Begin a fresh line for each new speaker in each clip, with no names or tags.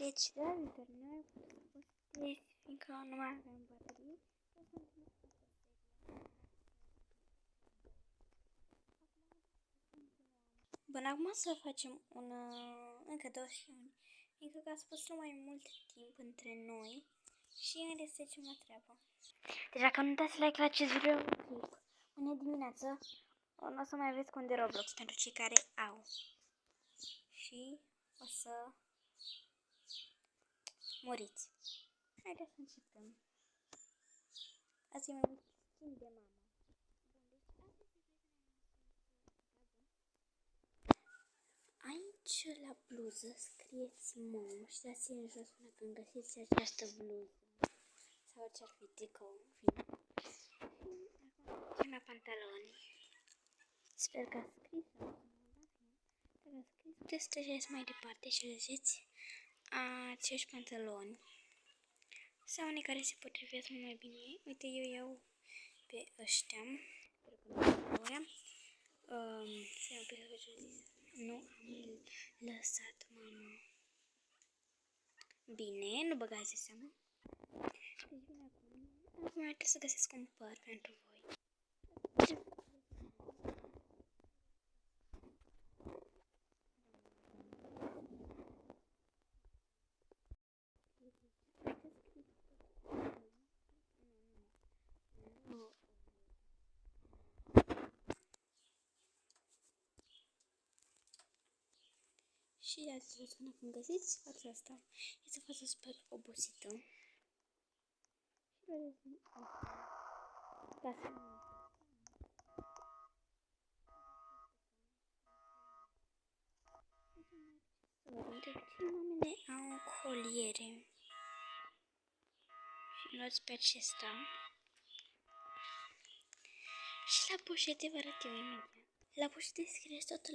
Deci, dragilor, noi puteți, fiindcă nu mai avem baterii, bun, acum să facem încă 2 sesiuni, fiindcă că a spus mai mult timp între noi și haideți să trecem la treabă. Deci dacă nu dați like la acest video, mâine dimineață nu o să mai aveți cont de Roblox pentru cei care au. Și o să muriți. Haideți să începem. Asta e mai mult schimb de mama. Aici la bluză scrieți mom și dați-mi în jos până când găsiți această bluză. Sau ce-ar fi tricou, în fine. Și la pantaloni. Sper că a scris. Dacă a scris, puteți să treceți mai departe și vedeți acești pantaloni. Sau unii care se potrivesc mult mai bine. Uite, eu iau pe ăștia. Să un pic să văd ce zis. Nu am lăsat, mama. Bine, nu băgați de seama. Deci bine acum. Acum trebuie să găsesc un păr pentru voi. Și dați jos până când găsiți fața asta. Este fața super obosită. Și vedeți asta. De obicei mamele au coliere. Și luați pe acesta. Și la poșete vă arăt eu imediat. La poșete scrieți tot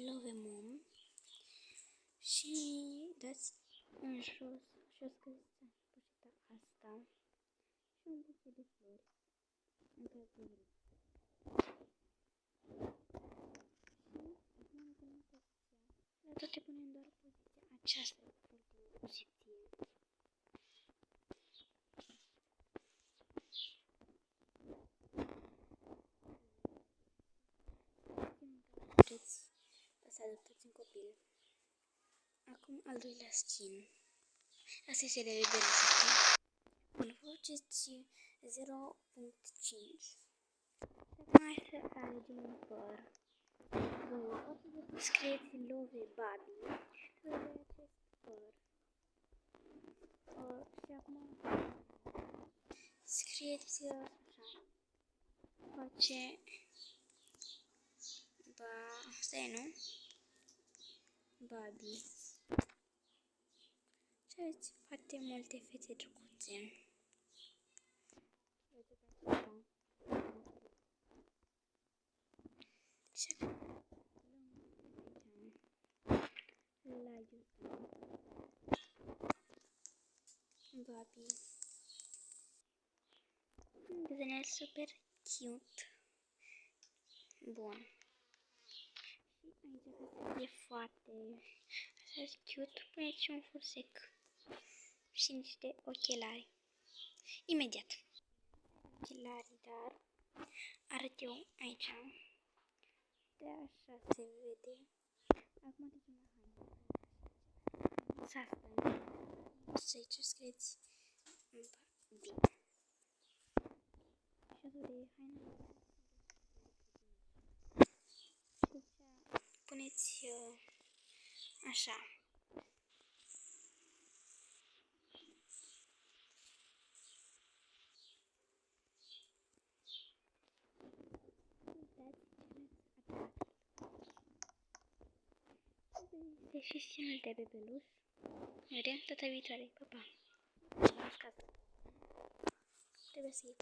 Love Mom. Și dați în jos și o scăziți poșeta asta și un buchet de flori în care vreți. Și la toate punem doar poziția aceasta, ultima poziție. Vreți să adoptați un copil. Acum al doilea skin. Asta este de bebeluș. Bun, faceți 0.5. Mai să alegem un păr. Bun, o să scrieți Love Baby. Și acest păr. Și acum scrieți așa. Face stai, nu? Baby. Și aveți foarte multe fete drăguțe. Și la YouTube. Baby. Devine super cute. Bun. Aici e foarte așa cute. Puneți un fursec și niște ochelari. Imediat. Ochelari, dar arăt eu aici. De așa se vede. Acum trecem la haine. Să asta. Și aici scrieți bine. Și asta de haine. Puneți așa. Este și scenul de bebeluș. Vedem data viitoare. Pa, pa! Trebuie să iei